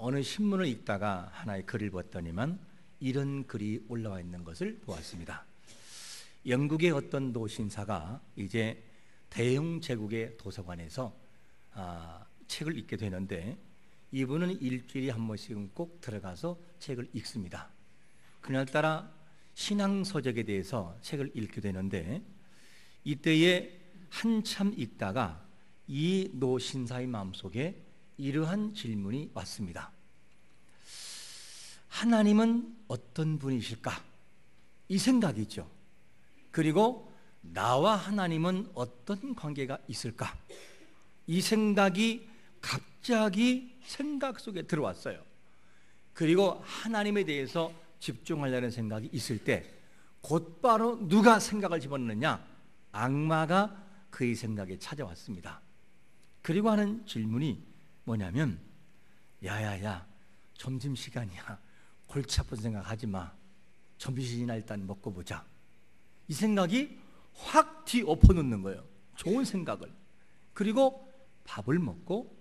어느 신문을 읽다가 하나의 글을 봤더니만 이런 글이 올라와 있는 것을 보았습니다. 영국의 어떤 노신사가 이제 대형 제국의 도서관에서 책을 읽게 되는데, 이분은 일주일에 한 번씩은 꼭 들어가서 책을 읽습니다. 그날따라 신앙서적에 대해서 책을 읽게 되는데, 이때에 한참 읽다가 이 노신사의 마음속에 이러한 질문이 왔습니다. 하나님은 어떤 분이실까? 이 생각이죠. 그리고 나와 하나님은 어떤 관계가 있을까? 이 생각이 갑자기 생각 속에 들어왔어요. 그리고 하나님에 대해서 집중하려는 생각이 있을 때 곧바로 누가 생각을 집어넣느냐? 악마가 그의 생각에 찾아왔습니다. 그리고 하는 질문이 뭐냐면, 야야야, 점심시간이야. 골치 아픈 생각하지 마. 점심이나 일단 먹고 보자. 이 생각이 확 뒤엎어놓는 거예요. 좋은 생각을. 그리고 밥을 먹고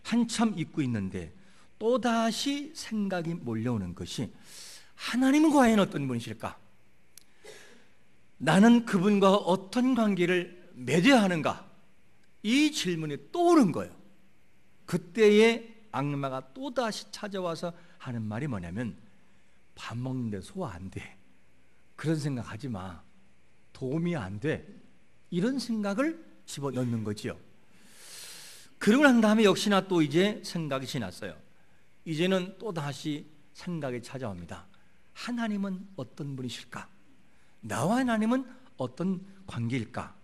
한참 잊고 있는데 또다시 생각이 몰려오는 것이, 하나님은 과연 어떤 분이실까? 나는 그분과 어떤 관계를 맺어야 하는가? 이 질문이 또 오는 거예요. 그때에 악마가 또다시 찾아와서 하는 말이 뭐냐면, 밥 먹는데 소화 안 돼. 그런 생각하지 마. 도움이 안 돼. 이런 생각을 집어넣는 거지요. 그러고 난 다음에 역시나 또 이제 생각이 지났어요. 이제는 또다시 생각이 찾아옵니다. 하나님은 어떤 분이실까? 나와 하나님은 어떤 관계일까?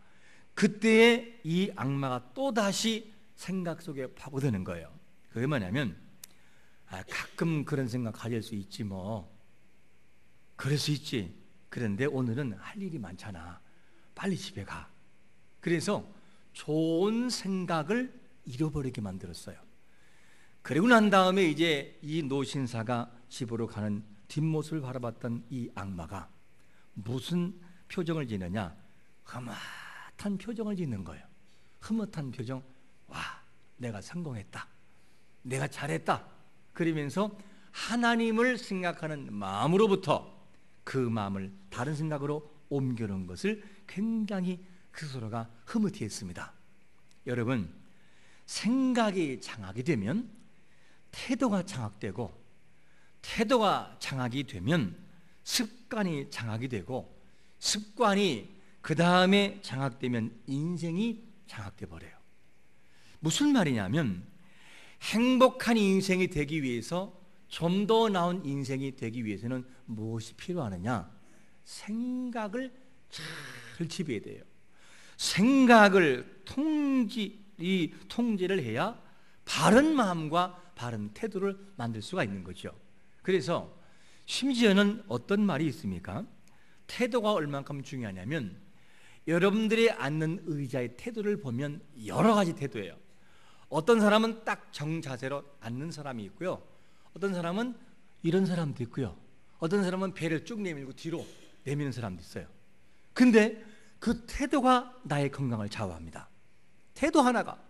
그때에 이 악마가 또다시 생각 속에 파고드는 거예요. 그게 뭐냐면, 가끔 그런 생각 가질 수 있지 뭐. 그럴 수 있지. 그런데 오늘은 할 일이 많잖아. 빨리 집에 가. 그래서 좋은 생각을 잃어버리게 만들었어요. 그리고 난 다음에 이제 이 노신사가 집으로 가는 뒷모습을 바라봤던 이 악마가 무슨 표정을 지느냐? 흐뭇한 표정을 짓는 거예요. 흐뭇한 표정. 와, 내가 성공했다. 내가 잘했다. 그러면서 하나님을 생각하는 마음으로부터 그 마음을 다른 생각으로 옮겨놓은 것을 굉장히 스스로가 흐뭇해했습니다. 여러분, 생각이 장악이 되면 태도가 장악되고, 태도가 장악이 되면 습관이 장악이 되고, 습관이 그 다음에 장악되면 인생이 장악돼 버려요. 무슨 말이냐면, 행복한 인생이 되기 위해서, 좀 더 나은 인생이 되기 위해서는 무엇이 필요하느냐? 생각을 잘 지배해야 돼요. 생각을 통제를 해야 바른 마음과 바른 태도를 만들 수가 있는 거죠. 그래서 심지어는 어떤 말이 있습니까? 태도가 얼만큼 중요하냐면, 여러분들이 앉는 의자의 태도를 보면 여러 가지 태도예요. 어떤 사람은 딱 정자세로 앉는 사람이 있고요, 어떤 사람은 이런 사람도 있고요, 어떤 사람은 배를 쭉 내밀고 뒤로 내미는 사람도 있어요. 근데 그 태도가 나의 건강을 좌우합니다. 태도 하나가.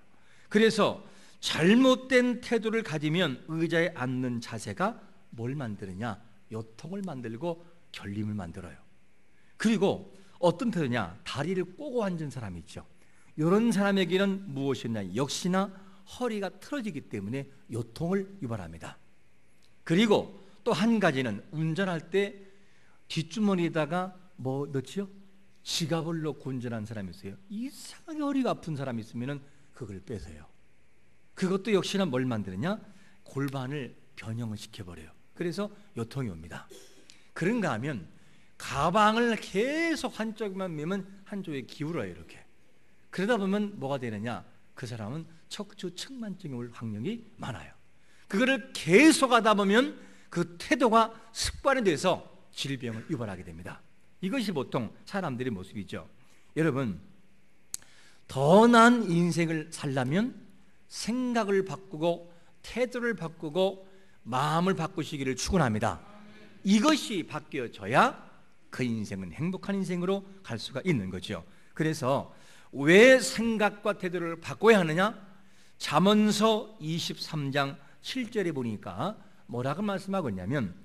그래서 잘못된 태도를 가지면 의자에 앉는 자세가 뭘 만드느냐? 요통을 만들고 결림을 만들어요. 그리고 어떤 태도냐? 다리를 꼬고 앉은 사람이 있죠. 이런 사람에게는 무엇이냐? 역시나 허리가 틀어지기 때문에 요통을 유발합니다. 그리고 또 한 가지는, 운전할 때 뒷주머니에다가 뭐 넣지요? 지갑을 넣고 운전하는 사람이 있어요. 이상하게 허리가 아픈 사람이 있으면 그걸 빼세요. 그것도 역시나 뭘 만드느냐? 골반을 변형을 시켜버려요. 그래서 요통이 옵니다. 그런가 하면 가방을 계속 한쪽만 메면 한쪽에 기울어요. 이렇게. 그러다 보면 뭐가 되느냐? 그 사람은 척추 측만증이 올 확률이 많아요. 그거를 계속 하다 보면 그 태도가 습관이 돼서 질병을 유발하게 됩니다. 이것이 보통 사람들의 모습이죠. 여러분, 더 나은 인생을 살려면 생각을 바꾸고 태도를 바꾸고 마음을 바꾸시기를 축원합니다. 이것이 바뀌어져야 그 인생은 행복한 인생으로 갈 수가 있는 거죠. 그래서 왜 생각과 태도를 바꿔야 하느냐? 잠언서 23장 7절에 보니까 뭐라고 말씀하고 있냐면,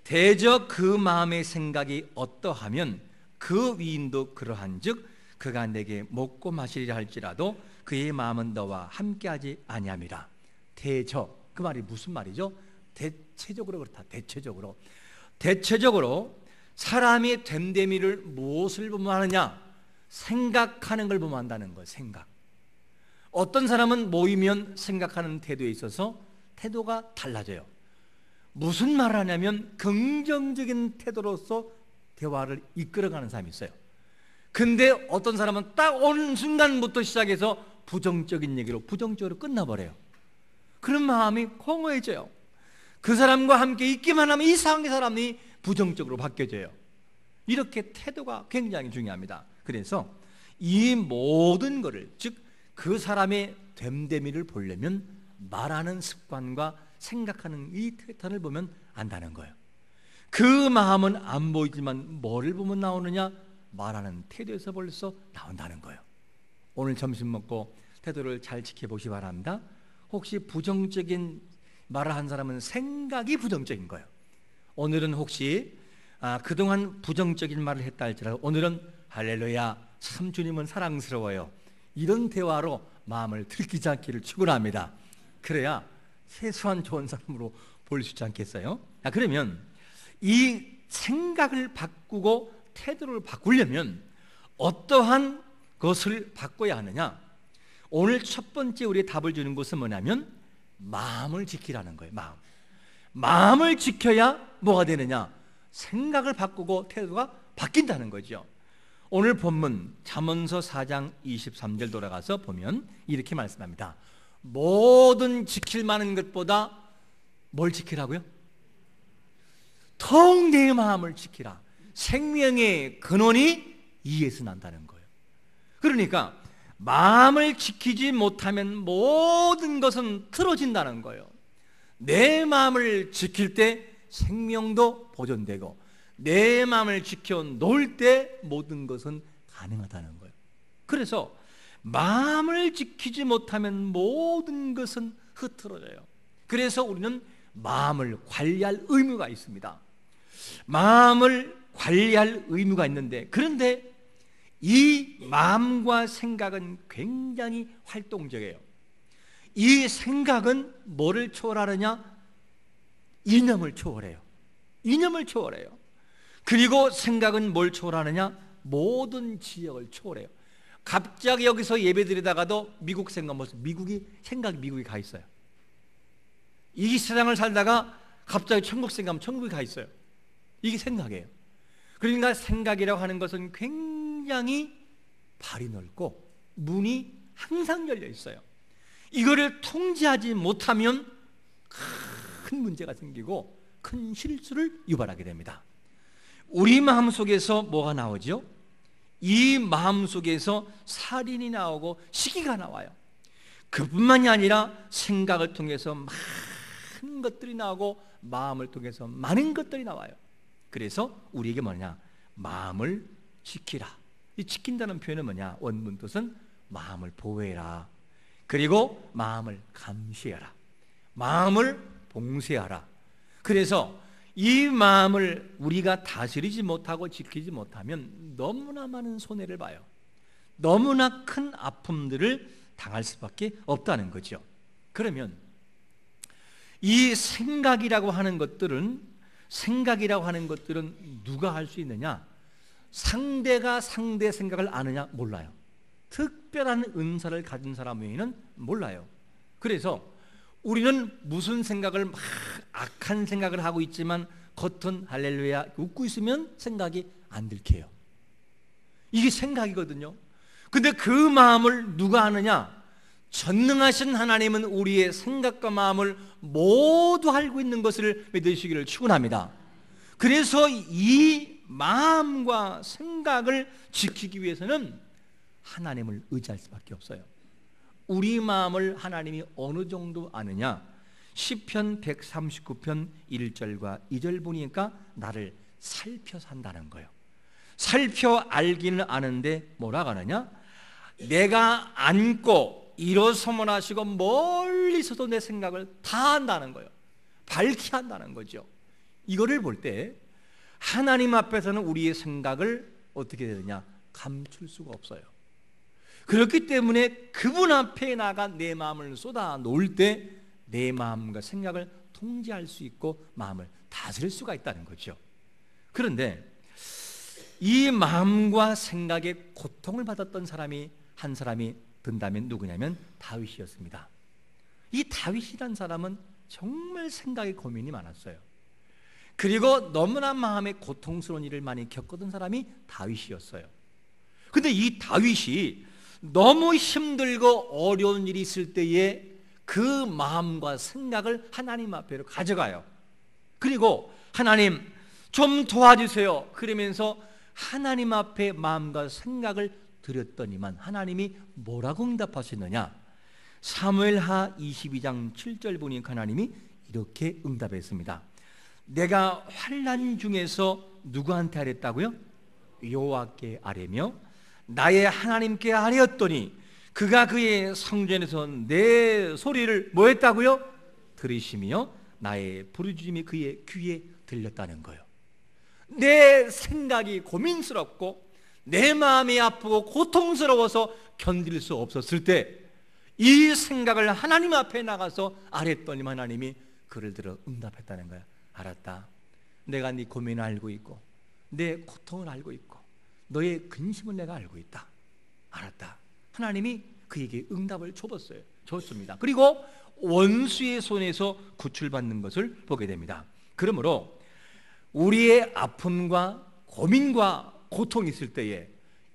대저 그 마음의 생각이 어떠하면 그 위인도 그러한즉 그가 내게 먹고 마시리라 할지라도 그의 마음은 너와 함께하지 아니함이라. 대저, 그 말이 무슨 말이죠? 대체적으로 그렇다. 대체적으로 사람이 됨됨이를 무엇을 보면 하느냐? 생각하는 걸 보면 한다는 거예요. 생각. 어떤 사람은 모이면 생각하는 태도에 있어서 태도가 달라져요. 무슨 말을 하냐면 긍정적인 태도로서 대화를 이끌어가는 사람이 있어요. 근데 어떤 사람은 딱 오는 순간부터 시작해서 부정적인 얘기로 부정적으로 끝나버려요. 그런 마음이 공허해져요. 그 사람과 함께 있기만 하면 이상하게 사람이 부정적으로 바뀌어져요. 이렇게 태도가 굉장히 중요합니다. 그래서 이 모든 것을, 즉 그 사람의 됨됨이를 보려면 말하는 습관과 생각하는 이 패턴을 보면 안다는 거예요. 그 마음은 안 보이지만 뭐를 보면 나오느냐? 말하는 태도에서 벌써 나온다는 거예요. 오늘 점심 먹고 태도를 잘 지켜보시기 바랍니다. 혹시 부정적인 말을 한 사람은 생각이 부정적인 거예요. 오늘은 혹시 그동안 부정적인 말을 했다 할지라도 오늘은 할렐루야, 참 주님은 사랑스러워요, 이런 대화로 마음을 들키지 않기를 축원합니다. 그래야 최소한 좋은 사람으로 볼 수 있지 않겠어요? 그러면 이 생각을 바꾸고 태도를 바꾸려면 어떠한 것을 바꿔야 하느냐? 오늘 첫 번째 우리의 답을 주는 것은 뭐냐면 마음을 지키라는 거예요. 마음을 지켜야 뭐가 되느냐? 생각을 바꾸고 태도가 바뀐다는 거죠. 오늘 본문 잠언서 4장 23절 돌아가서 보면 이렇게 말씀합니다. 모든 지킬 만한 것보다 뭘 지키라고요? 더욱 내 마음을 지키라. 생명의 근원이 이에서 난다는 거예요. 그러니까 마음을 지키지 못하면 모든 것은 틀어진다는 거예요. 내 마음을 지킬 때 생명도 보존되고 내 마음을 지켜 놓을 때 모든 것은 가능하다는 거예요. 그래서 마음을 지키지 못하면 모든 것은 흐트러져요. 그래서 우리는 마음을 관리할 의무가 있습니다. 마음을 관리할 의무가 있는데, 그런데 이 마음과 생각은 굉장히 활동적이에요. 이 생각은 뭐를 초월하느냐? 이념을 초월해요. 그리고 생각은 뭘 초월하느냐? 모든 지역을 초월해요. 갑자기 여기서 예배 드리다가도 미국 생각, 생각이 미국에 가 있어요. 이 세상을 살다가 갑자기 천국 생각하면 천국에 가 있어요. 이게 생각이에요. 그러니까 생각이라고 하는 것은 굉장히 발이 넓고 문이 항상 열려 있어요. 이거를 통제하지 못하면 큰 문제가 생기고 큰 실수를 유발하게 됩니다. 우리 마음속에서 뭐가 나오죠? 이 마음속에서 살인이 나오고 시기가 나와요. 그뿐만이 아니라 생각을 통해서 많은 것들이 나오고 마음을 통해서 많은 것들이 나와요. 그래서 우리에게 뭐냐? 마음을 지키라. 이 지킨다는 표현은 뭐냐? 원문 뜻은 마음을 보호해라. 그리고 마음을 감시해라. 마음을 봉쇄하라. 그래서 이 마음을 우리가 다스리지 못하고 지키지 못하면 너무나 많은 손해를 봐요. 너무나 큰 아픔들을 당할 수밖에 없다는 거죠. 그러면 이 생각이라고 하는 것들은 누가 할 수 있느냐? 상대가 상대 생각을 아느냐? 몰라요. 특별한 은사를 가진 사람 외에는 몰라요. 그래서 우리는 무슨 생각을 막 악한 생각을 하고 있지만 겉은 할렐루야 웃고 있으면 생각이 안 들켜요. 이게 생각이거든요. 근데 그 마음을 누가 아느냐? 전능하신 하나님은 우리의 생각과 마음을 모두 알고 있는 것을 믿으시기를 축원합니다. 그래서 이 마음과 생각을 지키기 위해서는 하나님을 의지할 수밖에 없어요. 우리 마음을 하나님이 어느 정도 아느냐? 시편 139편 1절과 2절 보니까 나를 살펴서 한다는 거예요. 살펴 알기는 아는데 뭐라고 하느냐? 내가 안고 일어서만 하시고 멀리서도 내 생각을 다 한다는 거예요. 밝히 한다는 거죠. 이거를 볼 때 하나님 앞에서는 우리의 생각을 어떻게 되느냐? 감출 수가 없어요. 그렇기 때문에 그분 앞에 나가 내 마음을 쏟아 놓을 때 내 마음과 생각을 통제할 수 있고 마음을 다스릴 수가 있다는 거죠. 그런데 이 마음과 생각에 고통을 받았던 사람이 한 사람이 든다면 누구냐면 다윗이었습니다. 이 다윗이란 사람은 정말 생각에 고민이 많았어요. 그리고 너무나 마음에 고통스러운 일을 많이 겪었던 사람이 다윗이었어요. 근데 이 다윗이 너무 힘들고 어려운 일이 있을 때에 그 마음과 생각을 하나님 앞으로 가져가요. 그리고 하나님 좀 도와주세요 그러면서 하나님 앞에 마음과 생각을 드렸더니만 하나님이 뭐라고 응답하셨느냐? 사무엘하 22장 7절 보니까 하나님이 이렇게 응답했습니다. 내가 환난 중에서 누구한테 아뢰었다고요? 여호와께 아뢰며 나의 하나님께 아뢰었더니 그가 그의 성전에서 내 소리를 뭐 했다고요? 들으시며 나의 부르짖음이 그의 귀에 들렸다는 거예요. 내 생각이 고민스럽고 내 마음이 아프고 고통스러워서 견딜 수 없었을 때 이 생각을 하나님 앞에 나가서 아뢰었더니 하나님이 그를 들어 응답했다는 거야. 알았다. 내가 네 고민을 알고 있고 내 고통을 알고 있고 너의 근심을 내가 알고 있다. 알았다. 하나님이 그에게 응답을 줬습니다. 그리고 원수의 손에서 구출받는 것을 보게 됩니다. 그러므로 우리의 아픔과 고민과 고통이 있을 때에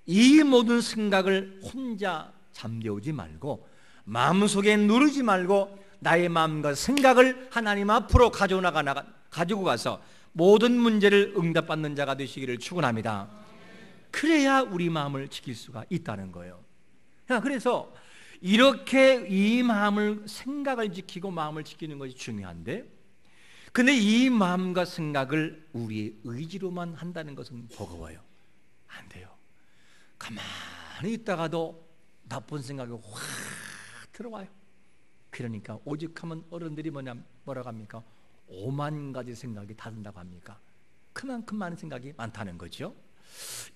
이 모든 생각을 혼자 잠재우지 말고 마음속에 누르지 말고 나의 마음과 생각을 하나님 앞으로 가지고 가서 모든 문제를 응답받는 자가 되시기를 축원합니다. 그래야 우리 마음을 지킬 수가 있다는 거예요. 그래서 이렇게 이 마음을 생각을 지키고 마음을 지키는 것이 중요한데 근데 이 마음과 생각을 우리의 의지로만 한다는 것은 버거워요. 안 돼요. 가만히 있다가도 나쁜 생각이 확 들어와요. 그러니까 오직하면 어른들이 뭐라고 합니까? 5만 가지 생각이 다 든다고 합니까? 그만큼 많은 생각이 많다는 거죠.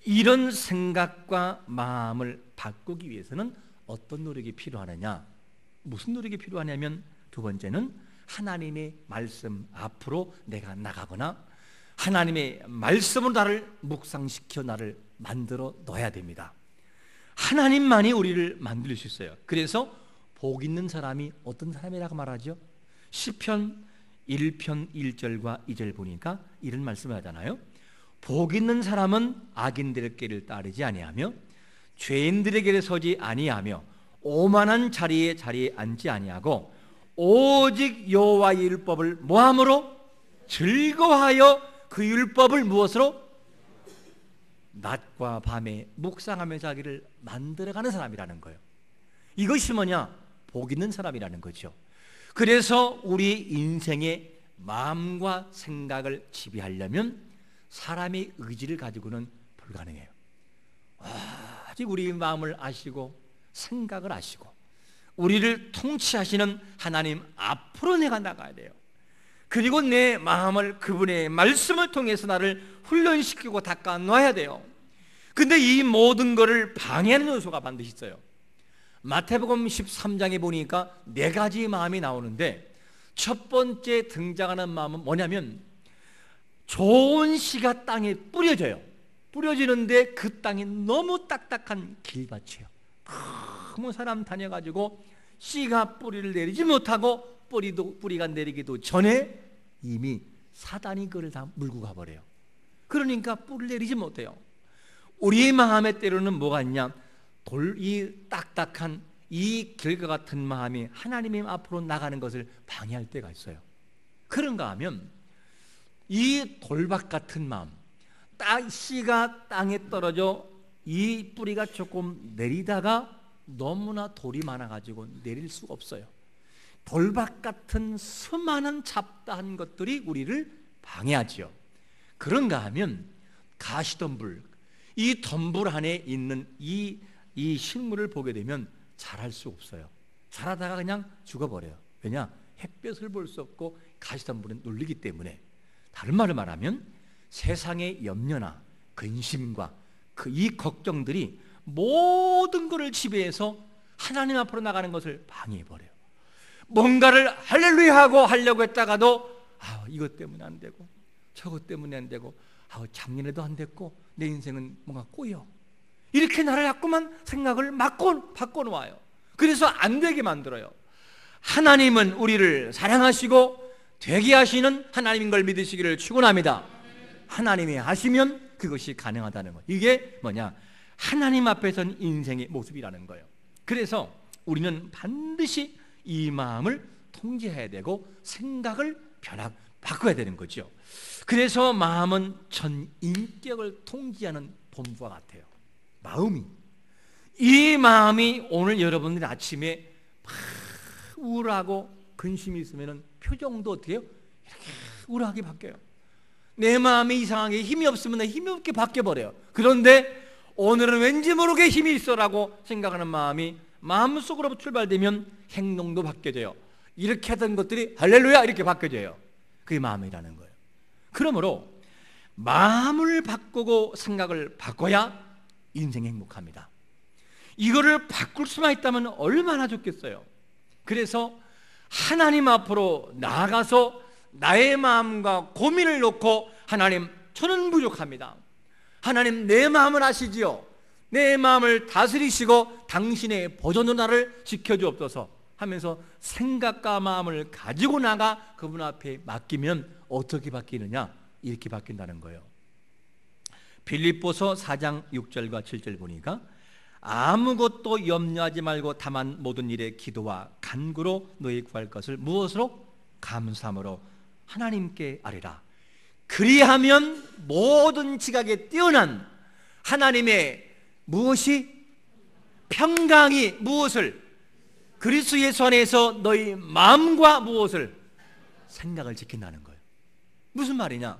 이런 생각과 마음을 바꾸기 위해서는 어떤 노력이 필요하느냐? 무슨 노력이 필요하냐면 두 번째는 하나님의 말씀 앞으로 내가 나가거나 하나님의 말씀으로 나를 묵상시켜 나를 만들어 넣어야 됩니다. 하나님만이 우리를 만들 수 있어요. 그래서 복 있는 사람이 어떤 사람이라고 말하죠? 시편 1편 1절과 2절 보니까 이런 말씀을 하잖아요. 복 있는 사람은 악인들의 길을 따르지 아니하며 죄인들의 길에 서지 아니하며 오만한 자리에 앉지 아니하고 오직 여호와의 율법을 뭐함으로? 즐거워하여 그 율법을 무엇으로? 낮과 밤에 묵상하며 자기를 만들어가는 사람이라는 거예요. 이것이 뭐냐? 복 있는 사람이라는 거죠. 그래서 우리 인생의 마음과 생각을 지배하려면 사람의 의지를 가지고는 불가능해요. 아직 우리 마음을 아시고 생각을 아시고 우리를 통치하시는 하나님 앞으로 내가 나가야 돼요. 그리고 내 마음을 그분의 말씀을 통해서 나를 훈련시키고 닦아 놔야 돼요. 근데 이 모든 것을 방해하는 요소가 반드시 있어요. 마태복음 13장에 보니까 4가지 마음이 나오는데 첫 번째 등장하는 마음은 뭐냐면 좋은 씨가 땅에 뿌려져요. 뿌려지는데 그 땅이 너무 딱딱한 길밭이에요. 너무 사람 다녀가지고 씨가 뿌리를 내리지 못하고 뿌리가 내리기도 전에 이미 사단이 그걸 다 물고 가버려요. 그러니까 뿌리를 내리지 못해요. 우리 마음의 때로는 뭐가 있냐? 이 딱딱한 이 길과 같은 마음이 하나님의 앞으로 나가는 것을 방해할 때가 있어요. 그런가 하면 이 돌박 같은 마음, 씨가 땅에 떨어져 이 뿌리가 조금 내리다가 너무나 돌이 많아가지고 내릴 수가 없어요. 돌박 같은 수많은 잡다한 것들이 우리를 방해하지요. 그런가 하면 가시덤불, 이 덤불 안에 있는 이 식물을 보게 되면 자랄 수 없어요. 자라다가 그냥 죽어버려요. 왜냐? 햇볕을 볼 수 없고 가시덤불은 눌리기 때문에. 다른 말을 말하면 세상의 염려나 근심과 이 걱정들이 모든 것을 지배해서 하나님 앞으로 나가는 것을 방해해버려요. 뭔가를 할렐루야 하고 하려고 했다가도 이것 때문에 안 되고 저것 때문에 안 되고 작년에도 안 됐고 내 인생은 뭔가 꼬여. 이렇게 나를 자꾸만 생각을 바꿔놓아요. 그래서 안 되게 만들어요. 하나님은 우리를 사랑하시고 되게 하시는 하나님인 걸 믿으시기를 축원합니다. 하나님이 하시면 그것이 가능하다는 거예요. 이게 뭐냐? 하나님 앞에선 인생의 모습이라는 거예요. 그래서 우리는 반드시 이 마음을 통제해야 되고 생각을 바꿔야 되는 거죠. 그래서 마음은 전 인격을 통제하는 본부와 같아요. 이 마음이 오늘 여러분들이 아침에 막 우울하고 근심이 있으면 표정도 어떻게 해요? 이렇게 우울하게 바뀌어요. 내 마음이 이상하게 힘이 없으면 힘이 없게 바뀌어버려요. 그런데 오늘은 왠지 모르게 힘이 있어라고 생각하는 마음이 마음속으로 출발되면 행동도 바뀌어져요. 이렇게 하던 것들이 할렐루야 이렇게 바뀌어져요. 그게 마음이라는 거예요. 그러므로 마음을 바꾸고 생각을 바꿔야 인생이 행복합니다. 이거를 바꿀 수만 있다면 얼마나 좋겠어요. 그래서 하나님 앞으로 나아가서 나의 마음과 고민을 놓고 하나님, 저는 부족합니다. 하나님, 내 마음을 아시지요. 내 마음을 다스리시고 당신의 보존으로 나를 지켜주옵소서 하면서 생각과 마음을 가지고 나가 그분 앞에 맡기면 어떻게 바뀌느냐? 이렇게 바뀐다는 거예요. 빌립보서 4장 6절과 7절 보니까 아무것도 염려하지 말고 다만 모든 일에 기도와 간구로 너희 구할 것을 무엇으로? 감사함으로 하나님께 아뢰라. 그리하면 모든 지각에 뛰어난 하나님의 무엇이? 평강이 무엇을? 그리스도 예수 안에서 너희 마음과 무엇을? 생각을 지킨다는 거예요. 무슨 말이냐?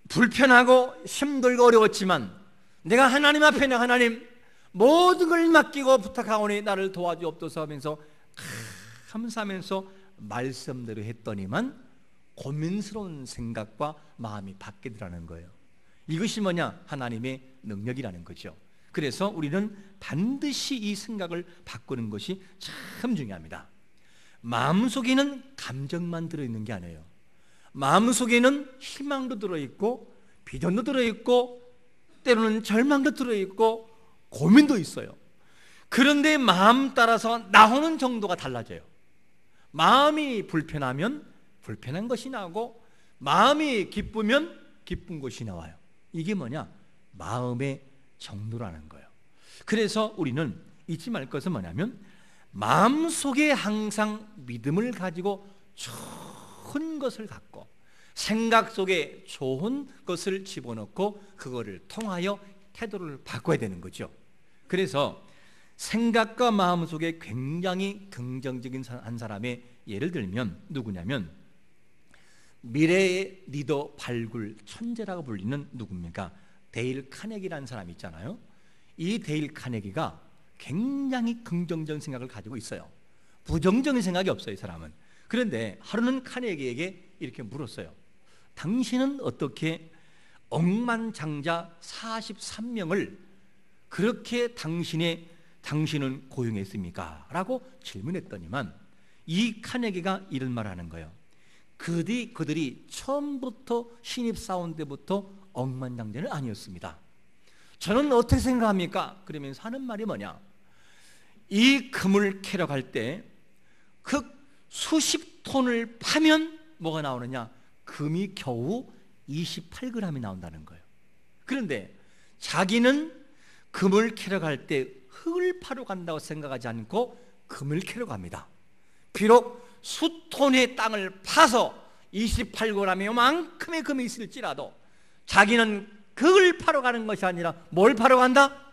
불편하고 힘들고 어려웠지만 내가 하나님 앞에 하나님 모든 걸 맡기고 부탁하오니 나를 도와주옵소서 하면서 감사하면서 말씀대로 했더니만 고민스러운 생각과 마음이 바뀌더라는 거예요. 이것이 뭐냐? 하나님의 능력이라는 거죠. 그래서 우리는 반드시 이 생각을 바꾸는 것이 참 중요합니다. 마음속에는 감정만 들어있는 게 아니에요. 마음속에는 희망도 들어있고 비전도 들어있고 때로는 절망도 들어있고 고민도 있어요. 그런데 마음 따라서 나오는 정도가 달라져요. 마음이 불편하면 불편한 것이 나오고 마음이 기쁘면 기쁜 것이 나와요. 이게 뭐냐? 마음의 정도라는 거예요. 그래서 우리는 잊지 말 것은 뭐냐면 마음속에 항상 믿음을 가지고 좋은 것을 갖고 생각 속에 좋은 것을 집어넣고 그거를 통하여 태도를 바꿔야 되는 거죠. 그래서 생각과 마음 속에 굉장히 긍정적인 한 사람의 예를 들면 누구냐면 미래의 리더 발굴 천재라고 불리는 누굽니까? 데일 카네기라는 사람이 있잖아요. 이 데일 카네기가 굉장히 긍정적인 생각을 가지고 있어요. 부정적인 생각이 없어요, 이 사람은. 그런데 하루는 카네기에게 이렇게 물었어요. 당신은 어떻게 억만장자 43명을 그렇게 당신은 고용했습니까? 라고 질문했더니만 이 카네기가 이런 말을 하는 거예요. 그들이 처음부터 신입사원 때부터 억만장자는 아니었습니다. 저는 어떻게 생각합니까? 그러면서 하는 말이 뭐냐? 이 금을 캐러 갈 때 그 수십 톤을 파면 뭐가 나오느냐? 금이 겨우 28g이 나온다는 거예요. 그런데 자기는 금을 캐러 갈 때 흙을 파러 간다고 생각하지 않고 금을 캐러 갑니다. 비록 수톤의 땅을 파서 28g의 요만큼의 금이 있을지라도 자기는 흙을 파러 가는 것이 아니라 뭘 파러 간다?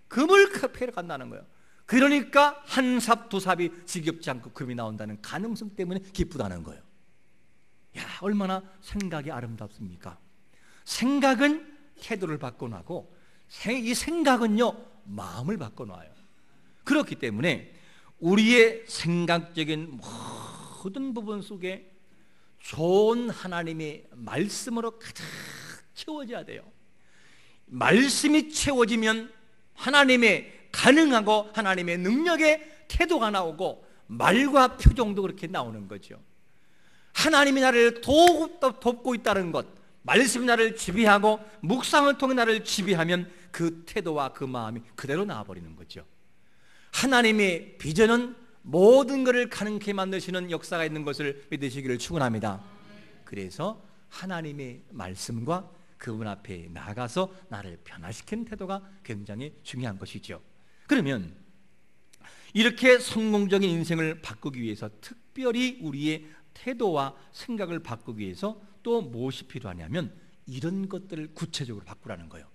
금을 캐러 간다는 거예요. 그러니까 한 삽 두 삽이 지겹지 않고 금이 나온다는 가능성 때문에 기쁘다는 거예요. 야, 얼마나 생각이 아름답습니까? 생각은 태도를 바꿔나고 이 생각은요 마음을 바꿔놔요. 그렇기 때문에 우리의 생각적인 모든 부분 속에 좋은 하나님의 말씀으로 가득 채워져야 돼요. 말씀이 채워지면 하나님의 가능하고 하나님의 능력의 태도가 나오고 말과 표정도 그렇게 나오는 거죠. 하나님이 나를 돕고 있다는 것, 말씀이 나를 지배하고 묵상을 통해 나를 지배하면 그 태도와 그 마음이 그대로 나와버리는 거죠. 하나님의 비전은 모든 것을 가능케 만드시는 역사가 있는 것을 믿으시기를 축원합니다. 그래서 하나님의 말씀과 그분 앞에 나가서 나를 변화시키는 태도가 굉장히 중요한 것이죠. 그러면 이렇게 성공적인 인생을 바꾸기 위해서 특별히 우리의 태도와 생각을 바꾸기 위해서 또 무엇이 필요하냐면 이런 것들을 구체적으로 바꾸라는 거예요.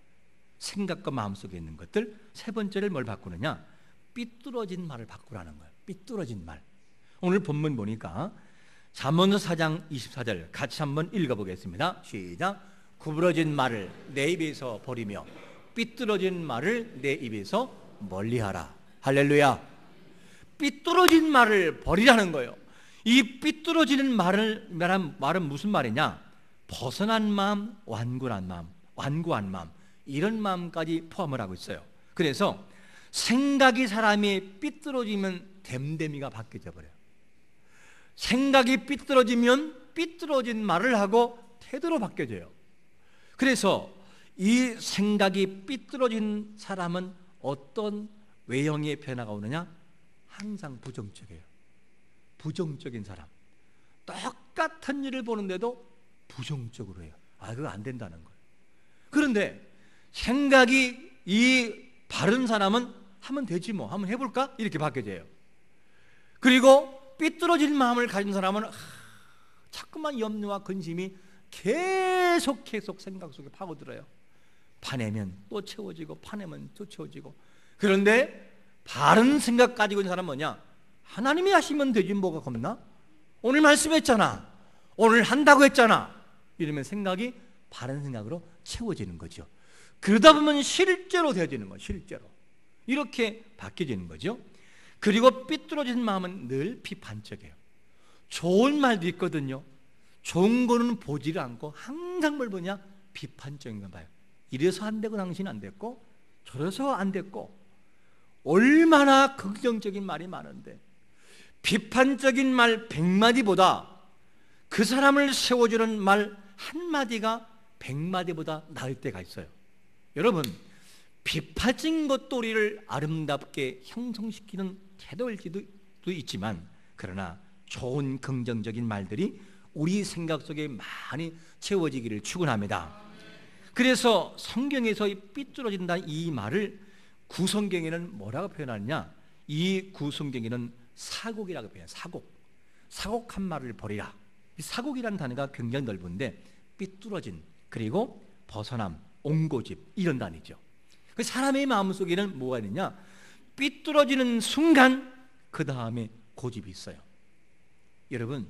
생각과 마음속에 있는 것들. 세 번째를 뭘 바꾸느냐? 삐뚤어진 말을 바꾸라는 거예요. 삐뚤어진 말. 오늘 본문 보니까 잠언서 4장 24절 같이 한번 읽어보겠습니다. 시작. 구부러진 말을 내 입에서 버리며 삐뚤어진 말을 내 입에서 멀리하라. 할렐루야. 삐뚤어진 말을 버리라는 거예요. 이 삐뚤어지는 말은 무슨 말이냐? 벗어난 마음, 완고한 마음 이런 마음까지 포함을 하고 있어요. 그래서 생각이 사람이 삐뚤어지면 됨됨이가 바뀌어져 버려요. 생각이 삐뚤어지면 삐뚤어진 말을 하고 태도로 바뀌어져요. 그래서 이 생각이 삐뚤어진 사람은 어떤 외형의 변화가 오느냐? 항상 부정적이에요. 부정적인 사람. 똑같은 일을 보는데도 부정적으로 해요. 그거 안 된다는 거예요. 그런데 생각이 이 바른 사람은 하면 되지 뭐, 한번 해볼까? 이렇게 바뀌어져요. 그리고 삐뚤어진 마음을 가진 사람은 자꾸만 염려와 근심이 계속 생각 속에 파고들어요. 파내면 또 채워지고 파내면 또 채워지고. 그런데 바른 생각 가지고 있는 사람은 뭐냐? 하나님이 하시면 되지 뭐가 겁나? 오늘 말씀했잖아. 오늘 한다고 했잖아. 이러면 생각이 바른 생각으로 채워지는 거죠. 그러다 보면 실제로 되어지는 거예요. 실제로. 이렇게 바뀌어지는 거죠. 그리고 삐뚤어진 마음은 늘 비판적이에요. 좋은 말도 있거든요. 좋은 거는 보지를 않고 항상 뭘 보냐? 비판적인 거 봐요. 이래서 안 되고 당신 안 됐고 저래서 안 됐고. 얼마나 긍정적인 말이 많은데 비판적인 말 100마디보다 그 사람을 세워주는 말 한마디가 100마디보다 나을 때가 있어요. 여러분, 비판적인 것도 우리를 아름답게 형성시키는 태도일 수도 있지만 그러나 좋은 긍정적인 말들이 우리 생각 속에 많이 채워지기를 축원합니다. 그래서 성경에서 이 삐뚤어진다 이 말을 구성경에는 뭐라고 표현하느냐? 이 구성경에는 사곡이라고 표현해요. 사곡한 말을 버리라. 이 사곡이라는 단어가 굉장히 넓은데 삐뚤어진, 그리고 벗어남, 옹고집 이런 단어죠. 사람의 마음속에는 뭐가 있느냐? 삐뚤어지는 순간 그 다음에 고집이 있어요. 여러분,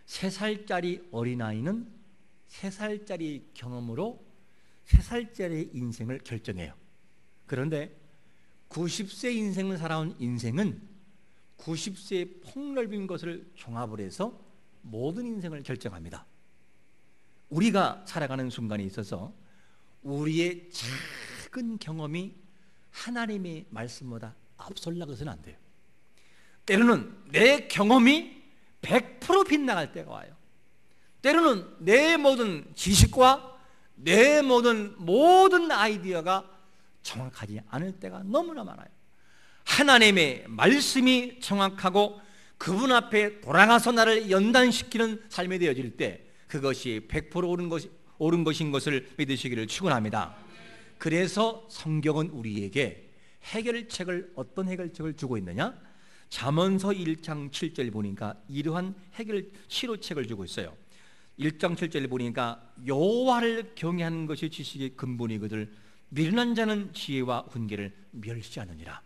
3살짜리 어린아이는 3살짜리 경험으로 3살짜리 인생을 결정해요. 그런데 90세 인생을 살아온 인생은 90세의 폭넓은 것을 종합을 해서 모든 인생을 결정합니다. 우리가 살아가는 순간에 있어서 우리의 작은 경험이 하나님의 말씀보다 앞설려고 해서는 안 돼요. 때로는 내 경험이 100% 빗나갈 때가 와요. 때로는 내 모든 지식과 내 모든 아이디어가 정확하지 않을 때가 너무나 많아요. 하나님의 말씀이 정확하고 그분 앞에 돌아가서 나를 연단시키는 삶이 되어질 때 그것이 100% 옳은 것인 것을 믿으시기를 축원합니다. 그래서 성경은 우리에게 해결책을, 어떤 해결책을 주고 있느냐? 잠언서 1장 7절 보니까 이러한 해결 치료책을 주고 있어요. 1장 7절 보니까 여호와를 경외하는 것이 지식의 근본이거늘 미련한 자는 지혜와 훈계를 멸시하느니라.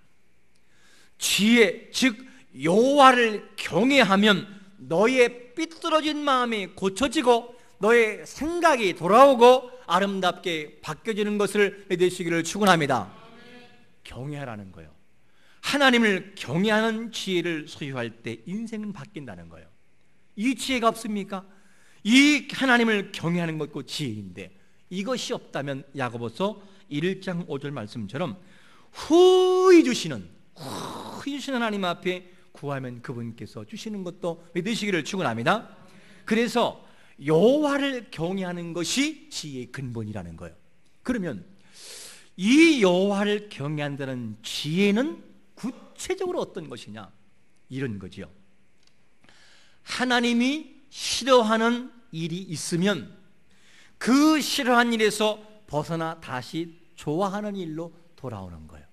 지혜, 즉 여호와를 경외하면 너의 삐뚤어진 마음이 고쳐지고 너의 생각이 돌아오고 아름답게 바뀌어지는 것을 믿으시기를 축원합니다. 경외하라는 거예요. 하나님을 경외하는 지혜를 소유할 때 인생은 바뀐다는 거예요. 이 지혜가 없습니까? 이 하나님을 경외하는 것도 지혜인데 이것이 없다면 야고보서 1장 5절 말씀처럼 후히 주시는 하나님 앞에 구하면 그분께서 주시는 것도 믿으시기를 축원합니다. 그래서 여호와를 경외하는 것이 지혜의 근본이라는 거예요. 그러면 이 여호와를 경외한다는 지혜는 구체적으로 어떤 것이냐? 이런 거지요. 하나님이 싫어하는 일이 있으면 그 싫어하는 일에서 벗어나 다시 좋아하는 일로 돌아오는 거예요.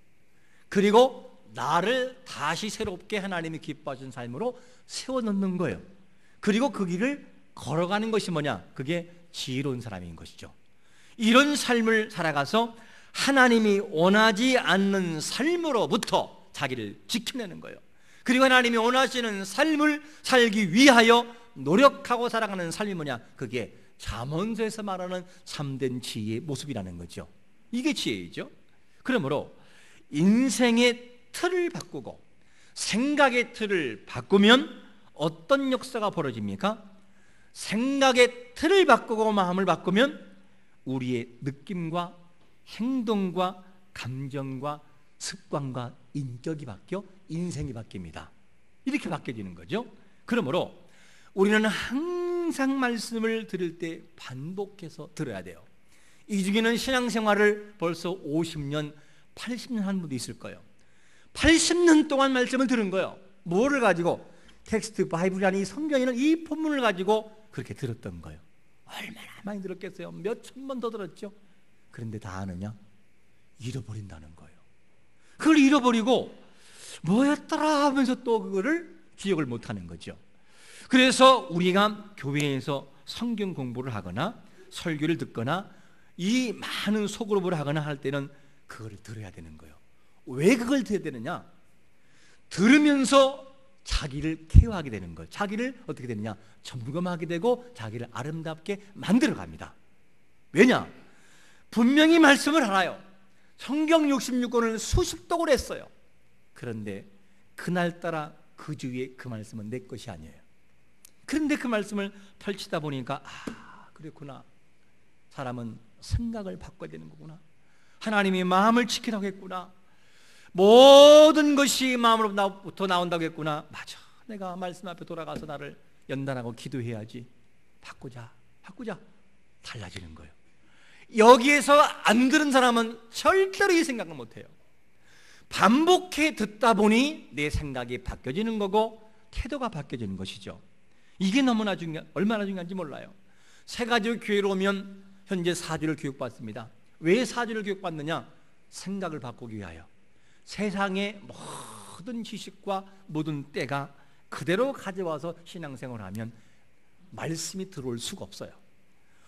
그리고 나를 다시 새롭게 하나님이 기뻐하신 삶으로 세워놓는 거예요. 그리고 그 길을 걸어가는 것이 뭐냐? 그게 지혜로운 사람인 것이죠. 이런 삶을 살아가서 하나님이 원하지 않는 삶으로부터 자기를 지켜내는 거예요. 그리고 하나님이 원하시는 삶을 살기 위하여 노력하고 살아가는 삶이 뭐냐? 그게 잠언서에서 말하는 참된 지혜의 모습이라는 거죠. 이게 지혜이죠. 그러므로 인생의 틀을 바꾸고 생각의 틀을 바꾸면 어떤 역사가 벌어집니까? 생각의 틀을 바꾸고 마음을 바꾸면 우리의 느낌과 행동과 감정과 습관과 인격이 바뀌어 인생이 바뀝니다. 이렇게 바뀌어지는 거죠. 그러므로 우리는 항상 말씀을 들을 때 반복해서 들어야 돼요. 이 중에는 신앙생활을 벌써 50년, 80년 한 분도 있을 거예요. 80년 동안 말씀을 들은 거예요. 뭐를 가지고? 텍스트 바이블이라는 이 성경에는 이 본문을 가지고 그렇게 들었던 거예요. 얼마나 많이 들었겠어요? 몇 천 번 더 들었죠. 그런데 다 아느냐? 잃어버린다는 거예요. 그걸 잃어버리고 뭐였더라 하면서 또 그거를 기억을 못하는 거죠. 그래서 우리가 교회에서 성경 공부를 하거나 설교를 듣거나 이 많은 소그룹을 하거나 할 때는 그걸 들어야 되는 거예요. 왜 그걸 들어야 되느냐? 들으면서 자기를 케어하게 되는 거예요. 자기를 어떻게 되느냐? 점검하게 되고 자기를 아름답게 만들어 갑니다. 왜냐? 분명히 말씀을 알아요. 성경 66권을 수십 독을 했어요. 그런데 그날따라 그 주위에 그 말씀은 내 것이 아니에요. 그런데 그 말씀을 펼치다 보니까 그렇구나. 사람은 생각을 바꿔야 되는 거구나. 하나님이 마음을 지키라고 했구나. 모든 것이 마음으로부터 나온다고 했구나. 맞아. 내가 말씀 앞에 돌아가서 나를 연단하고 기도해야지. 바꾸자. 달라지는 거예요. 여기에서 안 들은 사람은 절대로 이 생각을 못해요. 반복해 듣다 보니 내 생각이 바뀌어지는 거고 태도가 바뀌어지는 것이죠. 이게 너무나 얼마나 중요한지 몰라요. 새가족 교회로 오면 현재 4주를 교육받습니다. 왜 4주를 교육받느냐? 생각을 바꾸기 위하여. 세상의 모든 지식과 모든 때가 그대로 가져와서 신앙생활을 하면 말씀이 들어올 수가 없어요.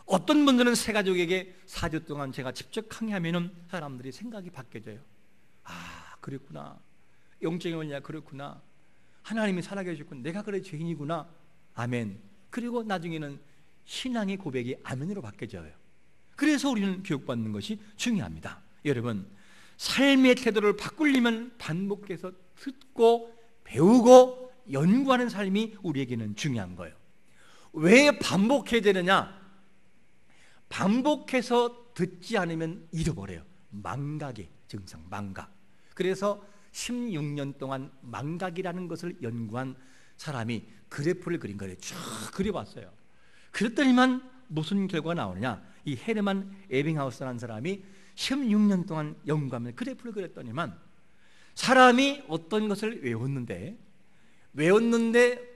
어떤 분들은 새가족에게 4주 동안 제가 직접 강의하면 사람들이 생각이 바뀌어져요. 그랬구나. 영적인 원리야. 그렇구나. 하나님이 살아계셨군. 내가 그래 죄인이구나. 아멘. 그리고 나중에는 신앙의 고백이 아멘으로 바뀌어져요. 그래서 우리는 교육받는 것이 중요합니다. 여러분, 삶의 태도를 바꾸려면 반복해서 듣고 배우고 연구하는 삶이 우리에게는 중요한 거예요. 왜 반복해야 되느냐? 반복해서 듣지 않으면 잃어버려요. 망각의 증상, 망각. 그래서 16년 동안 망각이라는 것을 연구한 사람이 그래프를 그린 거예요. 쭉 그려봤어요. 그랬더니만 무슨 결과가 나오느냐? 이 헤르만 에빙하우스라는 사람이 16년 동안 연구하면서 그래프를 그렸더니만 사람이 어떤 것을 외웠는데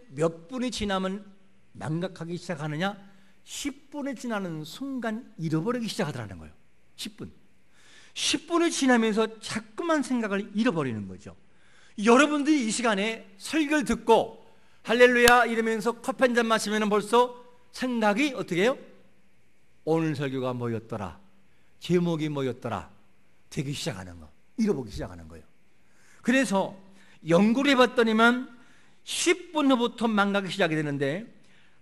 몇 분이 지나면 망각하기 시작하느냐? 10분이 지나는 순간 잃어버리기 시작하더라는 거예요. 10분이 지나면서 자꾸만 생각을 잃어버리는 거죠. 여러분들이 이 시간에 설교를 듣고 할렐루야 이러면서 커피 한 잔 마시면 벌써 생각이 어떻게 해요? 오늘 설교가 뭐였더라? 제목이 뭐였더라? 되기 시작하는 거, 잃어보기 시작하는 거예요. 그래서 연구를 해봤더니만 10분 후부터 망각이 시작이 되는데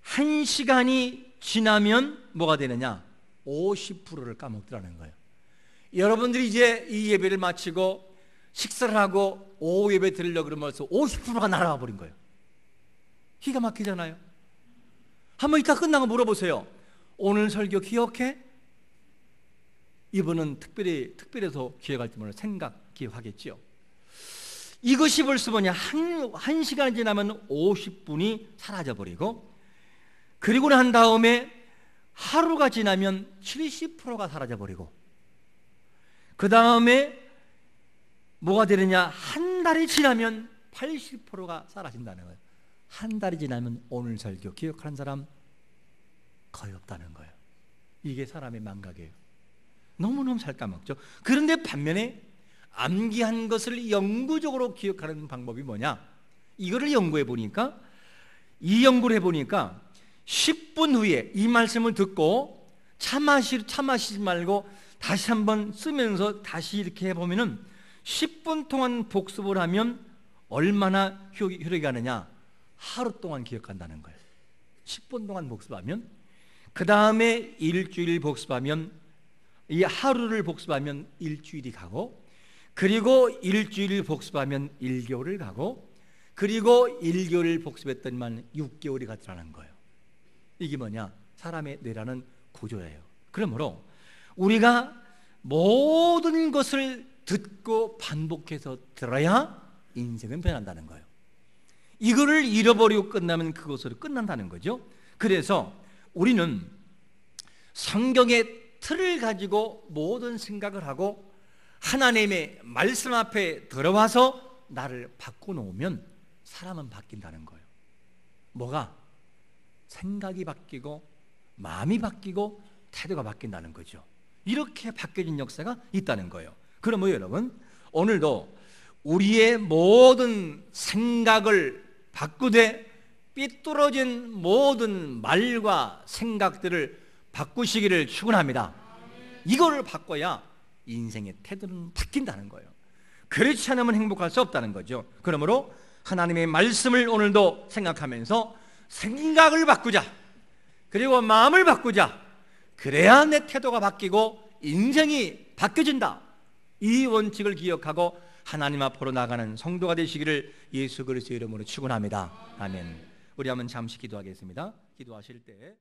1시간이 지나면 뭐가 되느냐? 50%를 까먹더라는 거예요. 여러분들이 이제 이 예배를 마치고 식사를 하고 오후 예배 드리려고 그러면서 50%가 날아가 버린 거예요. 기가 막히잖아요. 한번 이따 끝나고 물어보세요. 오늘 설교 기억해? 이분은 특별해서 기억할지 몰라 생각 기억하겠지요. 이것이 벌써 뭐냐, 한 시간 지나면 50분이 사라져버리고, 그리고 난 다음에 하루가 지나면 70%가 사라져버리고, 그 다음에 뭐가 되느냐, 한 달이 지나면 80%가 사라진다는 거예요. 한 달이 지나면 오늘 설교 기억하는 사람 거의 없다는 거예요. 이게 사람의 망각이에요. 너무너무 잘 까먹죠. 그런데 반면에 암기한 것을 영구적으로 기억하는 방법이 뭐냐, 이거를 연구해 보니까, 이 연구를 해보니까 10분 후에 이 말씀을 듣고 차 마시지 말고 다시 한번 쓰면서 다시 이렇게 해보면은 10분 동안 복습을 하면 얼마나 효력이 가느냐, 하루 동안 기억한다는 거예요. 10분 동안 복습하면, 그 다음에 일주일 복습하면, 이 하루를 복습하면 일주일이 가고, 그리고 일주일 복습하면 1개월을 가고, 그리고 1개월을 복습했더니만 6개월이 가더라는 거예요. 이게 뭐냐, 사람의 뇌라는 구조예요. 그러므로 우리가 모든 것을 듣고 반복해서 들어야 인생은 변한다는 거예요. 이거를 잃어버리고 끝나면 그것으로 끝난다는 거죠. 그래서 우리는 성경의 틀을 가지고 모든 생각을 하고 하나님의 말씀 앞에 들어와서 나를 바꿔놓으면 사람은 바뀐다는 거예요. 뭐가? 생각이 바뀌고 마음이 바뀌고 태도가 바뀐다는 거죠. 이렇게 바뀌어진 역사가 있다는 거예요. 그러면 여러분, 오늘도 우리의 모든 생각을 바꾸되 삐뚤어진 모든 말과 생각들을 바꾸시기를 축원합니다. 이거를 바꿔야 인생의 태도는 바뀐다는 거예요. 그렇지 않으면 행복할 수 없다는 거죠. 그러므로 하나님의 말씀을 오늘도 생각하면서 생각을 바꾸자, 그리고 마음을 바꾸자. 그래야 내 태도가 바뀌고 인생이 바뀌어진다. 이 원칙을 기억하고 하나님 앞으로 나가는 성도가 되시기를 예수 그리스도의 이름으로 축원합니다. 아멘. 우리 한번 잠시 기도하겠습니다. 기도하실 때